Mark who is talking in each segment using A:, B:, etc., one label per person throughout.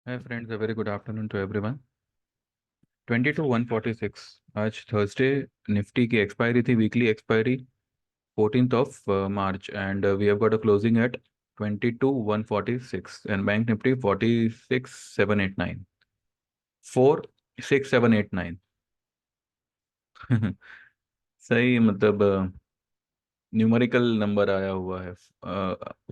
A: Hi friends, a very good afternoon to everyone. 22,146 आज Thursday. Nifty की expiry थी, weekly expiry 14th of March, and we have got a closing at 22,146 and bank Nifty 46,789, 46,789। सही, मतलब numerical number आया हुआ है।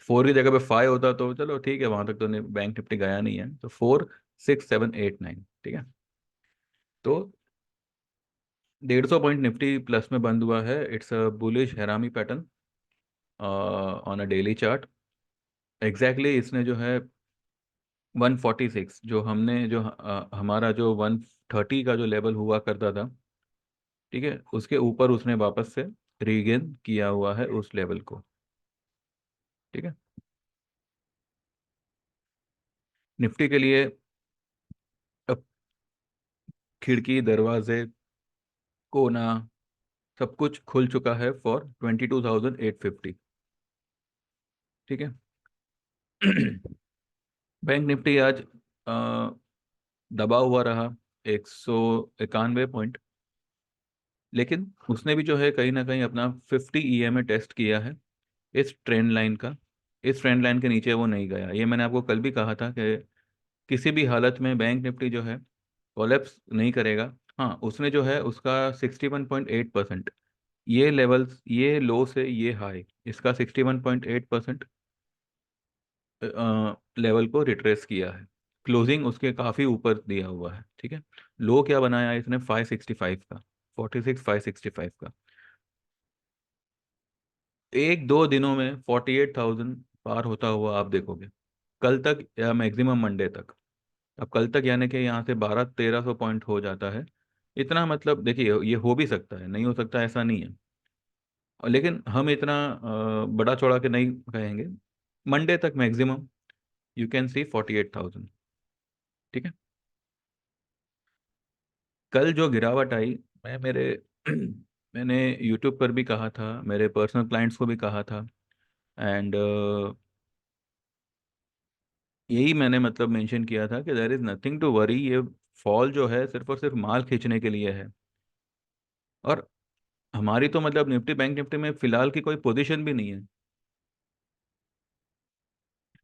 A: Four की जगह पे फाइव होता तो चलो ठीक है, वहां तक तो बैंक निफ्टी गया नहीं है, तो 46,789, ठीक है। तो 150 पॉइंट निफ्टी प्लस में बंद हुआ है। It's a bullish harami pattern on a daily chart. Exactly इसने जो है 146, जो हमने जो हमारा जो 130 का जो लेवल हुआ करता था, ठीक है, उसके ऊपर उसने वापस से रीगेन किया हुआ है उस लेवल को, ठीक है। निफ्टी के लिए अब खिड़की, दरवाजे, कोना, सब कुछ खुल चुका है फॉर 22,850, ठीक है। बैंक निफ्टी आज दबा हुआ रहा 191 पॉइंट, लेकिन उसने भी जो है कहीं ना कहीं अपना 50 ईएमए टेस्ट किया है इस ट्रेंड लाइन का। इस ट्रेंड लाइन के नीचे वो नहीं गया। ये मैंने आपको कल भी कहा था कि किसी भी हालत में बैंक निफ्टी जो है कोलैप्स नहीं करेगा। हाँ, उसने जो है उसका 61.8%, ये लेवल्स, ये लो से ये हाई, इसका 61.8% लेवल को रिट्रेस किया है। क्लोजिंग उसके काफ़ी ऊपर दिया हुआ है, ठीक है। लो क्या बनाया है इसने? 565 का, 46,565 का। एक दो दिनों में 48,000 पार होता हुआ आप देखोगे, कल तक या मैक्सिमम मंडे तक। अब कल तक यानी कि यहाँ से 1200-1300 पॉइंट हो जाता है। इतना मतलब देखिए, ये हो भी सकता है, नहीं हो सकता ऐसा नहीं है, और लेकिन हम इतना बड़ा चौड़ा के नहीं कहेंगे। मंडे तक मैक्सिमम यू कैन सी 48,000, ठीक है। कल जो गिरावट आई, मैं मेरे मैंने यूट्यूब पर भी कहा था, मेरे पर्सनल क्लाइंट्स को भी कहा था, एंड यही मैंने मतलब मेंशन किया था कि there is nothing to worry. ये फॉल जो है सिर्फ और सिर्फ माल खींचने के लिए है। और हमारी तो मतलब निफ्टी, बैंक निफ्टी में फिलहाल की कोई पोजीशन भी नहीं है।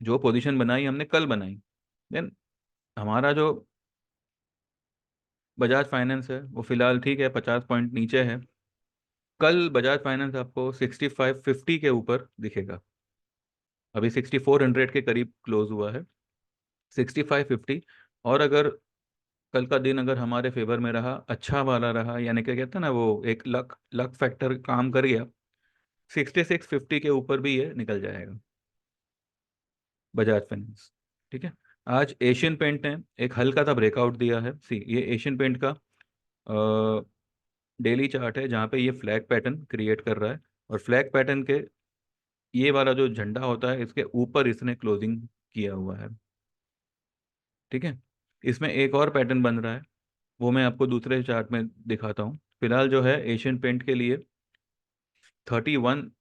A: जो पोजीशन बनाई हमने कल बनाई। देन हमारा जो बजाज फाइनेंस है वो फिलहाल ठीक है, 50 पॉइंट नीचे है। कल बजाज फाइनेंस आपको 6550 के ऊपर दिखेगा। अभी 6400 के करीब क्लोज हुआ है, 6550। और अगर कल का दिन अगर हमारे फेवर में रहा, अच्छा वाला रहा, यानी क्या कहते हैं ना, वो एक लक लक फैक्टर काम कर गया, 6650 के ऊपर भी ये निकल जाएगा बजाज फाइनेंस, ठीक है। आज एशियन पेंट ने एक हल्का सा ब्रेकआउट दिया है। सी, ये एशियन पेंट का डेली चार्ट है जहाँ पे ये फ्लैग पैटर्न क्रिएट कर रहा है, और फ्लैग पैटर्न के ये वाला जो झंडा होता है इसके ऊपर इसने क्लोजिंग किया हुआ है, ठीक है। इसमें एक और पैटर्न बन रहा है, वो मैं आपको दूसरे चार्ट में दिखाता हूँ। फिलहाल जो है एशियन पेंट के लिए 31,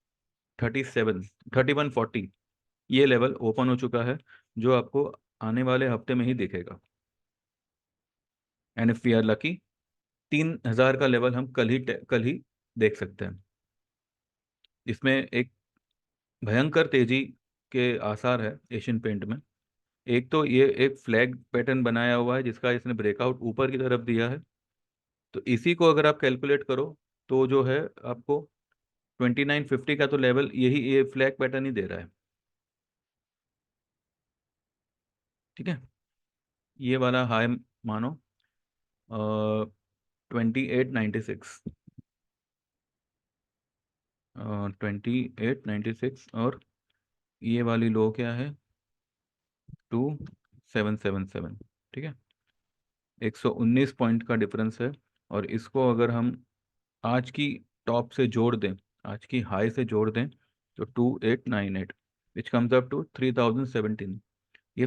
A: 37, 3140 ये लेवल ओपन हो चुका है, जो आपको आने वाले हफ्ते में ही दिखेगा। And if we are lucky, 3,000 का लेवल हम कल ही देख सकते हैं। इसमें एक भयंकर तेजी के आसार है एशियन पेंट में। एक तो ये एक फ्लैग पैटर्न बनाया हुआ है जिसका इसने ब्रेकआउट ऊपर की तरफ दिया है। तो इसी को अगर आप कैलकुलेट करो तो जो है आपको 2950 का तो लेवल यही ये फ्लैग पैटर्न ही दे रहा है, ठीक है। ये वाला हाई मानो 2896, 2896, और ये वाली लो क्या है? 2777, ठीक है। 119 पॉइंट का डिफरेंस है। और इसको अगर हम आज की टॉप से जोड़ दें, आज की हाई से जोड़ दें, तो 2898, विच कम्स अप टू 3017। ये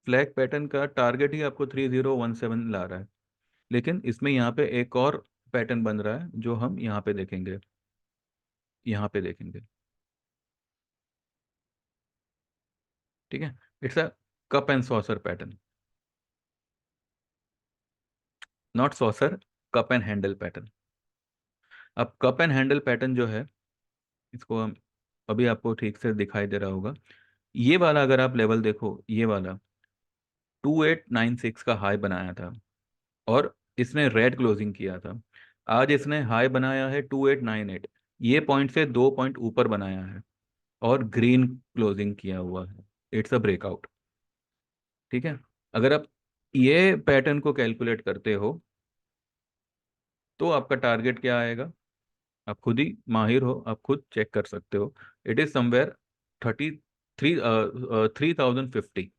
A: फ्लैग पैटर्न का टारगेट ही आपको 3017 ला रहा है। लेकिन इसमें यहाँ पे एक और पैटर्न बन रहा है जो हम यहाँ पे देखेंगे, यहाँ पे देखेंगे, ठीक है। It's a cup and saucer pattern, not saucer, cup and handle pattern. अब कप एंड हैंडल पैटर्न जो है, इसको हम, अभी आपको ठीक से दिखाई दे रहा होगा, ये वाला अगर आप लेवल देखो, ये वाला 2896 का हाई बनाया था, और इसने रेड क्लोजिंग किया था। आज इसने हाई बनाया है 2898, ये पॉइंट से 2 पॉइंट ऊपर बनाया है, और ग्रीन क्लोजिंग किया हुआ है। It's a breakout. ठीक है। अगर आप ये पैटर्न को कैलकुलेट करते हो, तो आपका टारगेट क्या आएगा? आप खुद ही माहिर हो, आप खुद चेक कर सकते हो। It is somewhere 33, 3050।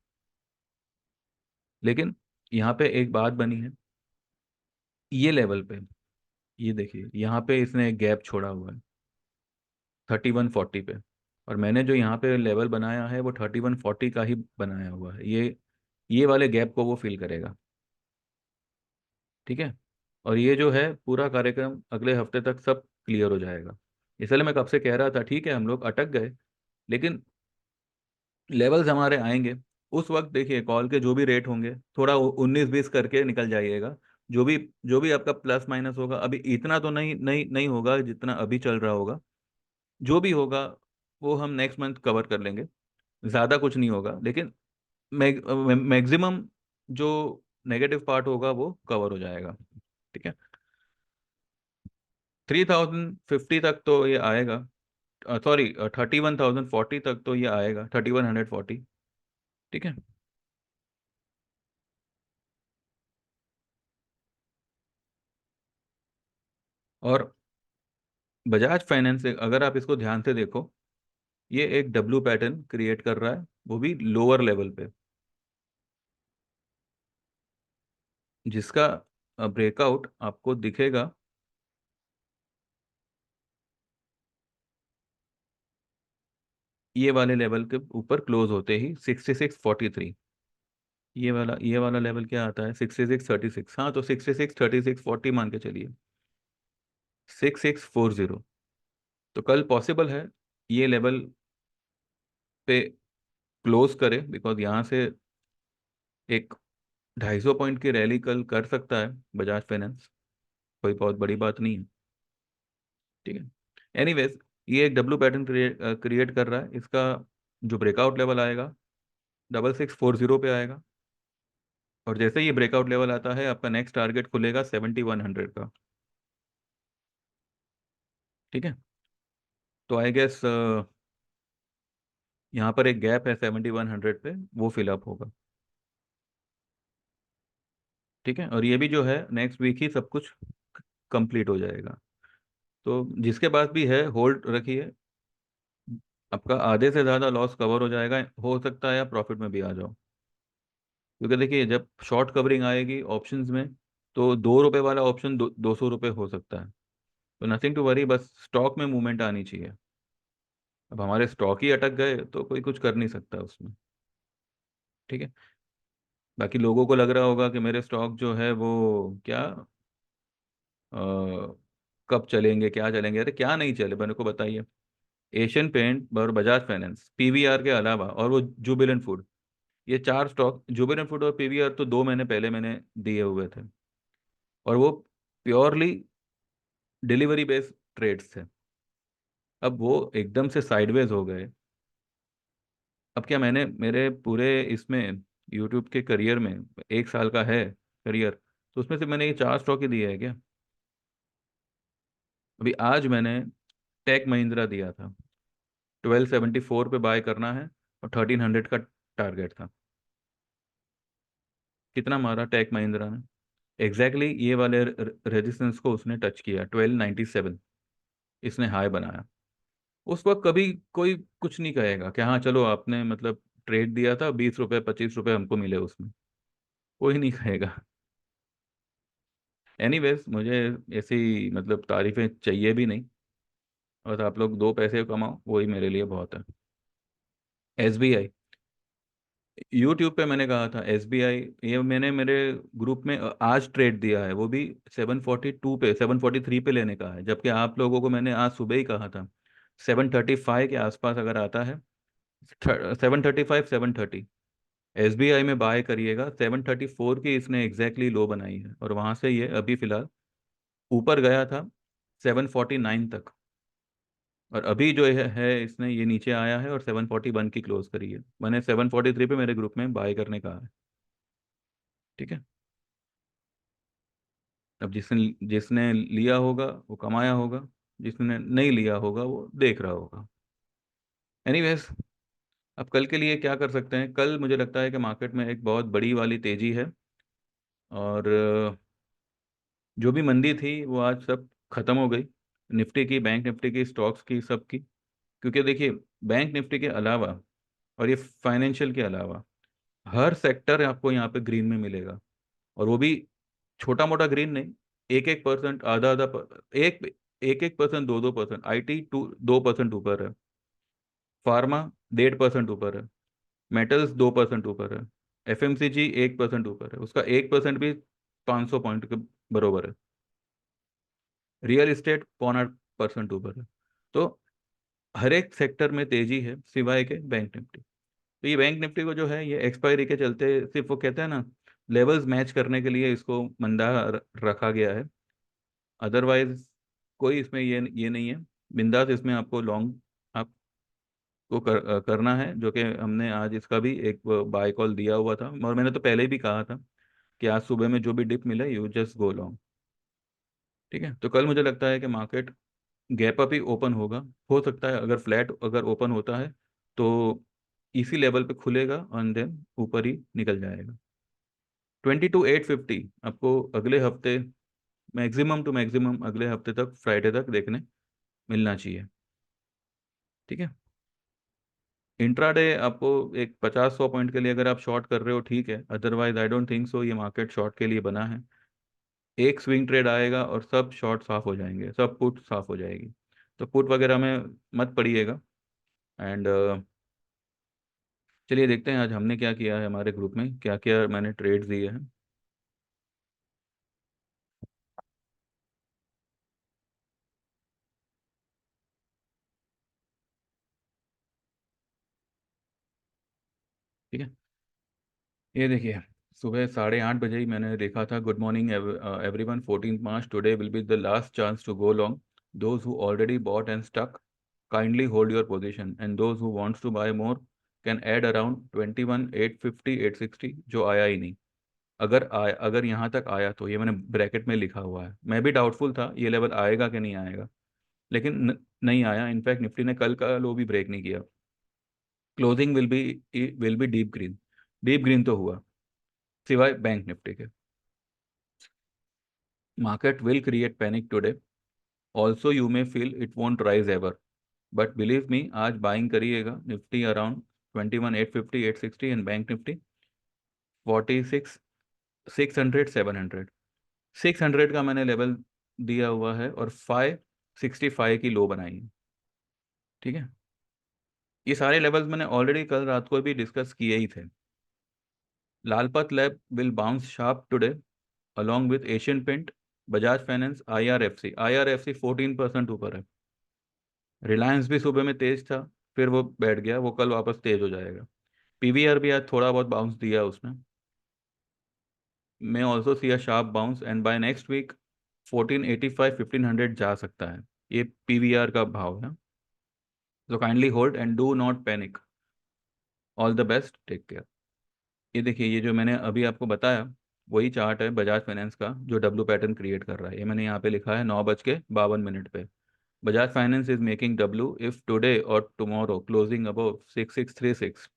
A: लेकिन यहाँ पे एक बात बनी है, ये लेवल पे, ये देखिए यहाँ पे इसने एक गैप छोड़ा हुआ है 3140 पे, और मैंने जो यहाँ पे लेवल बनाया है वो 3140 का ही बनाया हुआ है। ये वाले गैप को वो फिल करेगा। ठीक है। और ये जो है पूरा कार्यक्रम अगले हफ्ते तक सब क्लियर हो जाएगा। इसलिए मैं कब से कह रहा था, ठीक है हम लोग अटक गए, लेकिन लेवल्स हमारे आएंगे। उस वक्त देखिए कॉल के जो भी रेट होंगे, थोड़ा 19-20 करके निकल जाइएगा। जो भी आपका प्लस माइनस होगा, अभी इतना तो नहीं नहीं नहीं होगा जितना अभी चल रहा होगा। जो भी होगा वो हम नेक्स्ट मंथ कवर कर लेंगे। ज़्यादा कुछ नहीं होगा, लेकिन मैक्सिमम जो नेगेटिव पार्ट होगा वो कवर हो जाएगा। ठीक है। 3050 तक तो ये आएगा, सॉरी 31,040 तक तो ये आएगा, 3140। ठीक है। और बजाज फाइनेंस अगर आप इसको ध्यान से देखो, ये एक डब्ल्यू पैटर्न क्रिएट कर रहा है, वो भी लोअर लेवल पे, जिसका ब्रेकआउट आपको दिखेगा ये वाले लेवल के ऊपर क्लोज होते ही 6643। ये वाला लेवल क्या आता है? 6636। हाँ, तो 663640 मान के चलिए, 6640। तो कल पॉसिबल है ये लेवल पे क्लोज करे, बिकॉज यहाँ से एक 250 पॉइंट की रैली कल कर सकता है बजाज फाइनेंस। कोई बहुत बड़ी बात नहीं है। ठीक है। एनीवेज, ये एक डब्ल्यू पैटर्न क्रिएट कर रहा है। इसका जो ब्रेकआउट लेवल आएगा 6640 पे आएगा, और जैसे ही ये ब्रेकआउट लेवल आता है, आपका नेक्स्ट टारगेट खुलेगा 7100 का। ठीक है। तो आई गेस यहाँ पर एक गैप है 7100 पे, वो फिलअप होगा। ठीक है। और ये भी जो है नेक्स्ट वीक ही सब कुछ कंप्लीट हो जाएगा। तो जिसके पास भी है होल्ड रखिए, आपका आधे से ज़्यादा लॉस कवर हो जाएगा, हो सकता है आप प्रॉफिट में भी आ जाओ। क्योंकि देखिए जब शॉर्ट कवरिंग आएगी ऑप्शंस में, तो 2 रुपए वाला ऑप्शन 200 रुपये हो सकता है। तो नथिंग टू वरी, बस स्टॉक में मूवमेंट आनी चाहिए। अब हमारे स्टॉक ही अटक गए तो कोई कुछ कर नहीं सकता उसमें। ठीक है। बाकी लोगों को लग रहा होगा कि मेरे स्टॉक जो है वो क्या, अ, कब चलेंगे, क्या चलेंगे? अरे क्या नहीं चले, मेरे को बताइए। एशियन पेंट और बजाज फाइनेंस, पीवीआर के अलावा, और वो जुबिलेंट फूड, ये चार स्टॉक, जुबिलेंट फूड और पीवीआर तो 2 महीने पहले मैंने दिए हुए थे, और वो प्योरली डिलीवरी बेस्ड ट्रेड्स थे। अब वो एकदम से साइडवेज हो गए। अब क्या, मैंने मेरे पूरे इसमें यूट्यूब के करियर में, 1 साल का है करियर, तो उसमें से मैंने ये चार स्टॉक ही दिए है क्या? अभी आज मैंने टेक महिंद्रा दिया था, 1274 पे बाय करना है, और 1300 का टारगेट था। कितना मारा टेक महिंद्रा ने? एग्जैक्टली exactly ये वाले रेजिस्टेंस को उसने टच किया, 1297 इसने हाई बनाया। उस वक्त कभी कोई कुछ नहीं कहेगा कि हाँ चलो आपने मतलब ट्रेड दिया था, 20 रुपए 25 रुपए हमको मिले उसमें, कोई नहीं कहेगा। एनीवेज, मुझे ऐसी मतलब तारीफें चाहिए भी नहीं, और आप लोग 2 पैसे कमाओ वही मेरे लिए बहुत है। एसबीआई, यूट्यूब पे मैंने कहा था एसबीआई, ये मैंने मेरे ग्रुप में आज ट्रेड दिया है, वो भी 742 पे, 743 पे लेने का है, जबकि आप लोगों को मैंने आज सुबह ही कहा था 735 के आसपास अगर आता है, 735 730, एसबीआई में बाय करिएगा, 734 की इसने एग्जैक्टली लो बनाई है, और वहां से ये अभी फिलहाल ऊपर गया था 749 तक, और अभी जो है इसने ये नीचे आया है और 741 की क्लोज करी है। मैंने 743 पे मेरे ग्रुप में बाय करने कहा है। ठीक है। अब जिसने जिसने लिया होगा वो कमाया होगा, जिसने नहीं लिया होगा वो देख रहा होगा। एनीवेज, अब कल के लिए क्या कर सकते हैं? कल मुझे लगता है कि मार्केट में एक बहुत बड़ी वाली तेजी है, और जो भी मंदी थी वो आज सब खत्म हो गई, निफ्टी की, बैंक निफ्टी की, स्टॉक्स की, सब की। क्योंकि देखिए, बैंक निफ्टी के अलावा और ये फाइनेंशियल के अलावा हर सेक्टर आपको यहाँ पे ग्रीन में मिलेगा, और वो भी छोटा मोटा ग्रीन नहीं, एक एक परसेंट, आधा आधा एक एक एक परसेंट, 2-2%। आईटी 2% ऊपर है, फार्मा 1.5% ऊपर है, मेटल्स 2% ऊपर है, एफएमसीजी 1% ऊपर है, उसका 1% भी 500 पॉइंट के बरोबर है, रियल इस्टेट 0.25% ऊपर है। तो हर एक सेक्टर में तेजी है सिवाय के बैंक निफ्टी। तो ये बैंक निफ्टी को जो है, ये एक्सपायरी के चलते सिर्फ वो कहते हैं ना, लेवल्स मैच करने के लिए इसको मंदा रखा गया है। अदरवाइज कोई इसमें ये नहीं है। बिंदास इसमें आपको लॉन्ग आपको करना है, जो कि हमने आज इसका भी एक बाय कॉल दिया हुआ था, और मैंने तो पहले भी कहा था कि आज सुबह में जो भी डिप मिला यू जस्ट गो लॉन्ग। ठीक है। तो कल मुझे लगता है कि मार्केट गैप अप ही ओपन होगा। हो सकता है अगर फ्लैट अगर ओपन होता है तो इसी लेवल पे खुलेगा और देन ऊपर ही निकल जाएगा। 22,850 आपको अगले हफ्ते, मैक्सिमम टू मैक्सिमम अगले हफ्ते तक, फ्राइडे तक देखने मिलना चाहिए। ठीक है। इंट्राडे आपको एक 50-100 पॉइंट के लिए अगर आप शॉर्ट कर रहे हो ठीक है, otherwise I don't think so ये मार्केट शॉर्ट के लिए बना है। एक स्विंग ट्रेड आएगा और सब शॉर्ट साफ हो जाएंगे, सब पुट साफ हो जाएगी। तो पुट वगैरह में मत पड़िएगा। एंड चलिए देखते हैं आज हमने क्या किया है, हमारे ग्रुप में क्या क्या मैंने ट्रेड्स दिए हैं। ठीक है। ये देखिए, सुबह 8:30 बजे ही मैंने देखा था, good morning everyone, 14 March today will be the last chance to go long, those who already bought and stuck kindly hold your position, and those who wants to buy more can add around 21,850 860, जो आया ही नहीं। अगर यहाँ तक आया तो, ये मैंने ब्रैकेट में लिखा हुआ है, मैं भी डाउटफुल था ये लेवल आएगा कि नहीं आएगा, लेकिन नहीं आया। इनफैक्ट निफ्टी ने कल का लो भी ब्रेक नहीं किया। Closing will be deep green. Deep green तो हुआ सिवाय बैंक निफ्टी के। Market will create panic today, also you may feel it won't rise ever, but believe me आज बाइंग करिएगा। Nifty around 21,850 860, and bank Nifty 46 600 700 का मैंने level दिया हुआ है, और 565 की लो बनाई है। ठीक है। ये सारे लेवल्स मैंने ऑलरेडी कल रात को भी डिस्कस किए ही थे। Lalpath lab will bounce sharp today along with Asian paint, Bajaj finance, IRFC. IRFC 14% ऊपर है। रिलायंस भी सुबह में तेज था, फिर वो बैठ गया, वो कल वापस तेज हो जाएगा। पीवीआर भी आज थोड़ा बहुत बाउंस दिया उसने। मैं also see a sharp bounce, and by next week 1485 1500 जा सकता है। ये पीवीआर का भाव है। तो kindly hold and do not panic. All the best, take care. ये देखिए, ये जो मैंने अभी आपको बताया वही चार्ट है बजाज फाइनेंस का, जो डब्लू पैटर्न क्रिएट कर रहा है। ये मैंने यहाँ पे लिखा है 9:52 पे। Bajaj finance is making W if today और tomorrow closing above 6636,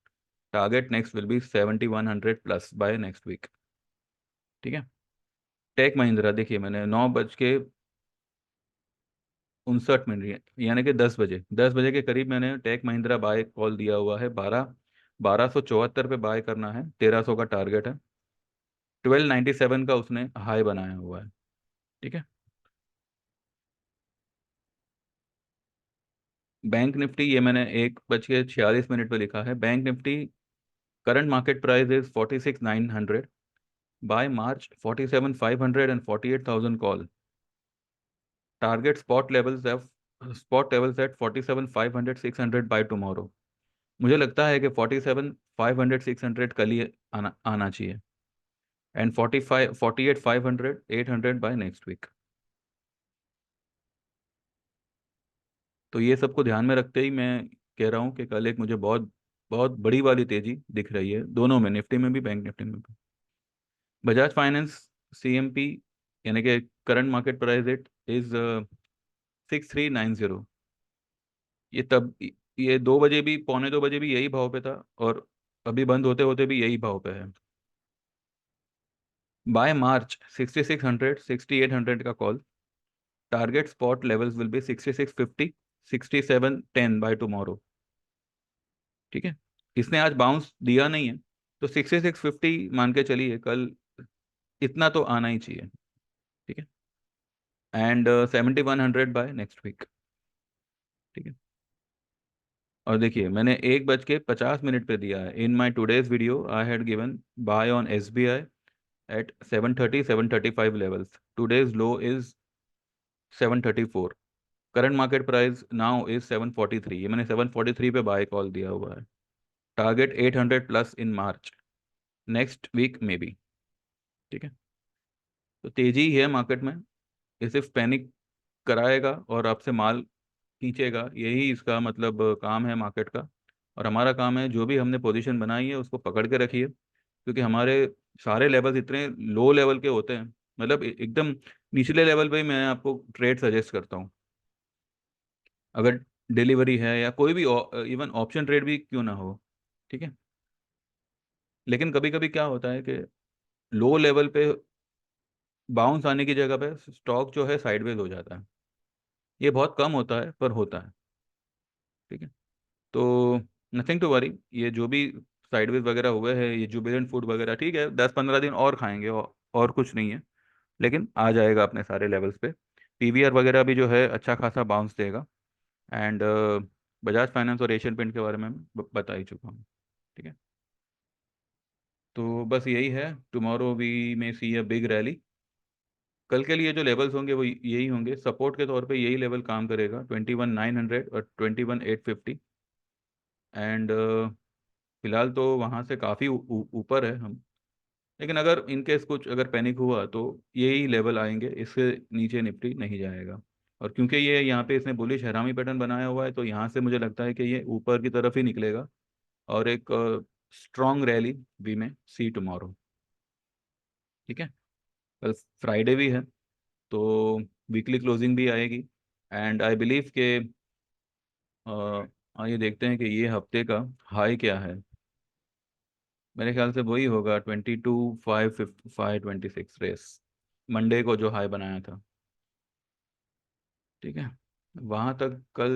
A: target next will be 7100 plus by next week. ठीक है। टेक महिंद्रा देखिए, मैंने 9:59 यानी कि 10 बजे के करीब मैंने टेक महिंद्रा बाय कॉल दिया हुआ है। 1274 पे बाय करना है, 1300 का टारगेट है। 1297 का उसने हाई बनाया हुआ है। ठीक है। बैंक निफ्टी, ये मैंने 1:46 पे लिखा है। Bank Nifty current market price is 46,900, by March 47,500 and 48,000 call, target spot levels at 47,500 600 by tomorrow. मुझे लगता है कि 47,500 600 कल ही आना आना चाहिए, एंड 48,500 800 बाय नेक्स्ट वीक। तो ये सबको ध्यान में रखते ही मैं कह रहा हूँ कि कल एक मुझे बहुत बहुत बड़ी वाली तेजी दिख रही है दोनों में, निफ्टी में भी, बैंक निफ्टी में भी। बजाज फाइनेंस CMP, यानी कि current market price it is 6390। ये तब ये 2 बजे भी, पौने 2 बजे भी यही भाव पे था, और अभी बंद होते होते भी यही भाव पे है। बाय मार्च 6600 6800 का call. Target spot levels will be 6650 6710 by tomorrow. ठीक है, इसने आज बाउंस दिया नहीं है, तो 6650 मान के चलिए कल इतना तो आना ही चाहिए। ठीक है, एंड 7100 बाय नेक्स्ट वीक। ठीक है, और देखिए मैंने 1:50 पे दिया है, in my today's video I had given buy on SBI at 730 735 levels. Today's low is 734. Current market price now is 743। ये मैंने 743 पे बाय कॉल दिया हुआ है। टारगेट 800 प्लस इन मार्च, नेक्स्ट वीक में भी। ठीक है, तो तेजी ही है मार्केट में, ये सिर्फ पैनिक कराएगा और आपसे माल खींचेगा, यही इसका मतलब काम है मार्केट का। और हमारा काम है जो भी हमने पोजीशन बनाई है उसको पकड़ के रखिए, क्योंकि हमारे सारे लेवल्स इतने लो लेवल के होते हैं, मतलब एकदम निचले लेवल पे ही मैं आपको ट्रेड सजेस्ट करता हूँ। अगर डिलीवरी है या कोई भी, इवन ऑप्शन ट्रेड भी क्यों ना हो। ठीक है, लेकिन कभी कभी क्या होता है कि लो लेवल पे बाउंस आने की जगह पे स्टॉक जो है साइडवेज हो जाता है। ये बहुत कम होता है पर होता है। ठीक है, तो नथिंग टू वरी, ये जो भी साइडवेज वगैरह हुए हैं, ये जुबिलेंट फूड वगैरह, ठीक है 10-15 दिन और खाएंगे, और कुछ नहीं है, लेकिन आ जाएगा अपने सारे लेवल्स पे। PVR वगैरह भी जो है अच्छा खासा बाउंस देगा। एंड बजाज फाइनेंस और एशियन पेंट के बारे में बता ही चुका हूँ। ठीक है, तो बस यही है, टुमारो वी में सी अ बिग रैली। कल के लिए जो लेवल्स होंगे वो यही होंगे, सपोर्ट के तौर पे यही लेवल काम करेगा, 21,900 और 21,850। एंड फिलहाल तो वहाँ से काफ़ी ऊपर है हम, लेकिन अगर इनकेस कुछ अगर पैनिक हुआ तो यही लेवल आएंगे, इससे नीचे निफ्टी नहीं जाएगा। और क्योंकि ये यहाँ पे इसने बुलिश हैरामी पैटर्न बनाया हुआ है, तो यहाँ से मुझे लगता है कि ये ऊपर की तरफ ही निकलेगा, और एक स्ट्रॉन्ग रैली वी में सी टुमारो। ठीक है, कल फ्राइडे भी है, तो वीकली क्लोजिंग भी आएगी, एंड आई बिलीव के आइए देखते हैं कि ये हफ्ते का हाई क्या है। मेरे ख्याल से वही होगा 22,555 रेस, मंडे को जो हाई बनाया था। ठीक है, वहां तक कल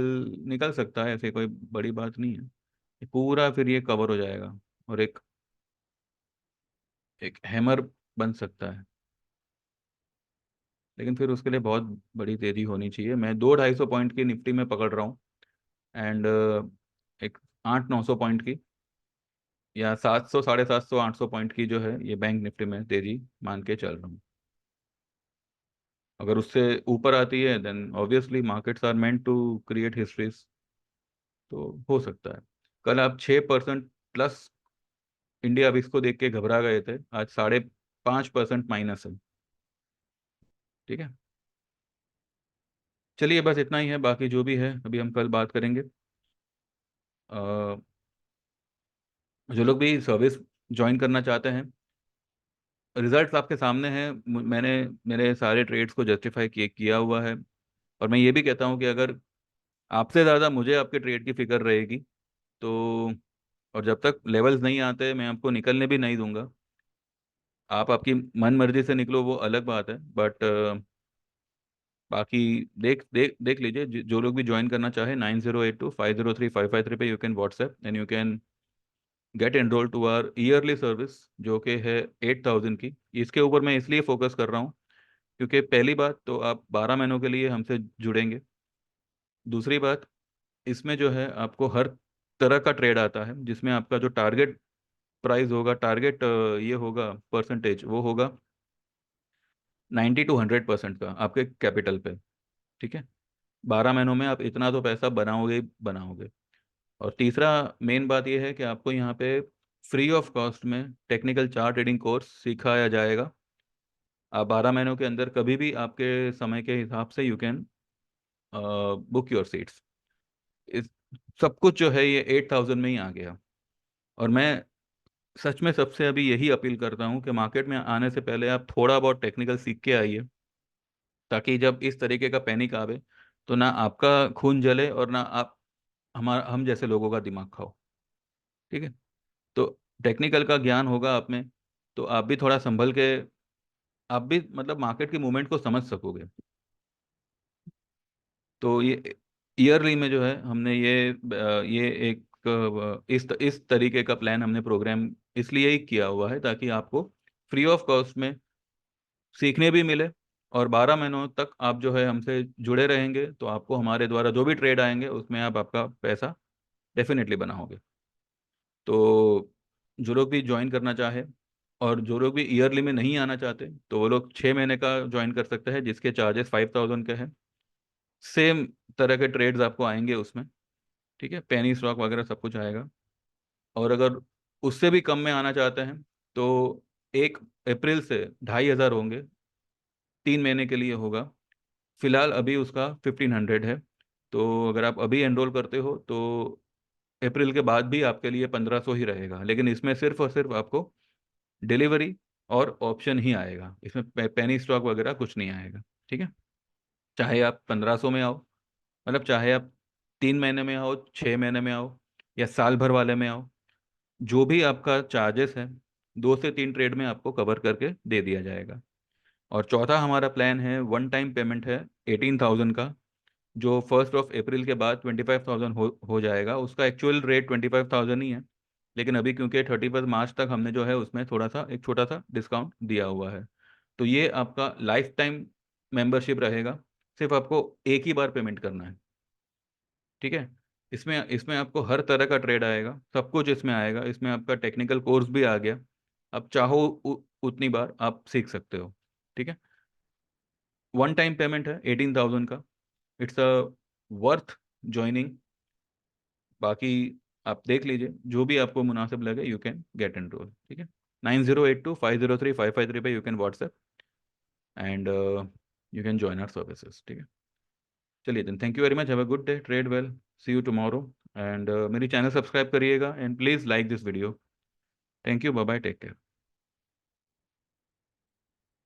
A: निकल सकता है, ऐसे कोई बड़ी बात नहीं है। ये पूरा फिर ये कवर हो जाएगा, और एक एक हैमर बन सकता है, लेकिन फिर उसके लिए बहुत बड़ी तेजी होनी चाहिए। मैं 200-250 की निफ्टी में पकड़ रहा हूँ, एंड एक 800-900 पॉइंट की, या 700 750 800 पॉइंट की जो है ये बैंक निफ्टी में तेजी मान के चल रहा हूँ। अगर उससे ऊपर आती है then obviously markets are meant to create histories, तो हो सकता है। कल आप 6% प्लस, इंडिया अभी इसको देख के घबरा गए थे, आज 5.5% माइनस है। ठीक है, चलिए बस इतना ही है, बाकी जो भी है अभी हम कल बात करेंगे। जो लोग भी सर्विस ज्वाइन करना चाहते हैं, रिजल्ट्स आपके सामने हैं, मैंने मेरे सारे ट्रेड्स को जस्टिफाई किया हुआ है। और मैं ये भी कहता हूँ कि अगर आपसे ज़्यादा मुझे आपके ट्रेड की फिक्र रहेगी तो, और जब तक लेवल्स नहीं आते मैं आपको निकलने भी नहीं दूंगा। आप आपकी मन मर्जी से निकलो वो अलग बात है, बट बाकी देख देख देख लीजिए, जो लोग भी ज्वाइन करना चाहे 9082503553 पे you can WhatsApp and you can get enrol to our yearly service, जो कि है 8,000 की। इसके ऊपर मैं इसलिए फोकस कर रहा हूँ क्योंकि पहली बात तो आप 12 महीनों के लिए हमसे जुड़ेंगे। दूसरी बात, इसमें जो है आपको हर तरह का ट्रेड आता है, जिसमें आपका जो टारगेट प्राइस होगा, टारगेट ये होगा परसेंटेज, वो होगा 90 to 100% का आपके कैपिटल पे। ठीक है, 12 महीनों में आप इतना तो पैसा बनाओगे ही बनाओगे। और तीसरा मेन बात यह है कि आपको यहाँ पे फ्री ऑफ कॉस्ट में टेक्निकल चार्ट ट्रेडिंग कोर्स सिखाया जाएगा। आप 12 महीनों के अंदर कभी भी आपके समय के हिसाब से you can book your seats. इस सब कुछ जो है ये 8,000 में ही आ गया। और मैं सच में सबसे अभी यही अपील करता हूँ कि मार्केट में आने से पहले आप थोड़ा बहुत टेक्निकल सीख के आइए, ताकि जब इस तरीके का पैनिक आवे तो ना आपका खून जले और ना आप हम जैसे लोगों का दिमाग खाओ। ठीक है। तो टेक्निकल का ज्ञान होगा आप में, तो आप भी थोड़ा संभल के, आप भी मतलब मार्केट के मूवमेंट को समझ सकोगे। तो ये ईयरली में जो है हमने ये एक इस तरीके का प्लान हमने प्रोग्राम इसलिए ही किया हुआ है, ताकि आपको फ्री ऑफ कॉस्ट में सीखने भी मिले। और 12 महीनों तक आप जो है हमसे जुड़े रहेंगे तो आपको हमारे द्वारा जो भी ट्रेड आएंगे उसमें आप आपका पैसा डेफिनेटली बनाओगे। तो जो लोग भी ज्वाइन करना चाहे और जो लोग भी ईयरली में नहीं आना चाहते तो वो लोग 6 महीने का ज्वाइन कर सकते हैं, जिसके चार्जेस 5,000 के हैं। सेम तरह के ट्रेड्स आपको आएंगे उसमें। ठीक है, पेनी स्टॉक वगैरह सब कुछ आएगा। और अगर उससे भी कम में आना चाहते हैं तो 1 अप्रैल से 2,500 होंगे, 3 महीने के लिए होगा। फिलहाल अभी उसका 1,500 है। तो अगर आप अभी एनरोल करते हो तो अप्रैल के बाद भी आपके लिए 1,500 ही रहेगा, लेकिन इसमें सिर्फ और सिर्फ आपको डिलीवरी और ऑप्शन ही आएगा, इसमें पेनी स्टॉक वगैरह कुछ नहीं आएगा। ठीक है। चाहे आप 1,500 में आओ, मतलब चाहे आप 3 महीने में आओ, 6 महीने में आओ, या साल भर वाले में आओ, जो भी आपका चार्जेस है 2 से 3 ट्रेड में आपको कवर करके दे दिया जाएगा। और चौथा हमारा प्लान है, वन टाइम पेमेंट है 18,000 का, जो 1 अप्रैल के बाद 25,000 हो जाएगा। उसका एक्चुअल रेट 25,000 ही है, लेकिन अभी क्योंकि 31 मार्च तक हमने जो है उसमें थोड़ा सा एक छोटा सा डिस्काउंट दिया हुआ है। तो ये आपका लाइफ टाइम मेंबरशिप रहेगा, सिर्फ आपको एक ही बार पेमेंट करना है। ठीक है। इसमें इसमें आपको हर तरह का ट्रेड आएगा, सब कुछ इसमें आएगा। इसमें आपका टेक्निकल कोर्स भी आ गया, आप चाहो उतनी बार आप सीख सकते हो। ठीक है। वन टाइम पेमेंट है 18,000 का। It's a worth joining. बाकी आप देख लीजिए, जो भी आपको मुनासिब लगे यू कैन गेट एनरोल। ठीक है। 9082503553 पे you can WhatsApp and you can join our services. ठीक है। चलिए then, thank you very much, have a good day, trade well, see you tomorrow. And मेरी चैनल सब्सक्राइब करिएगा and please like this video. Thank you, bye bye, take care.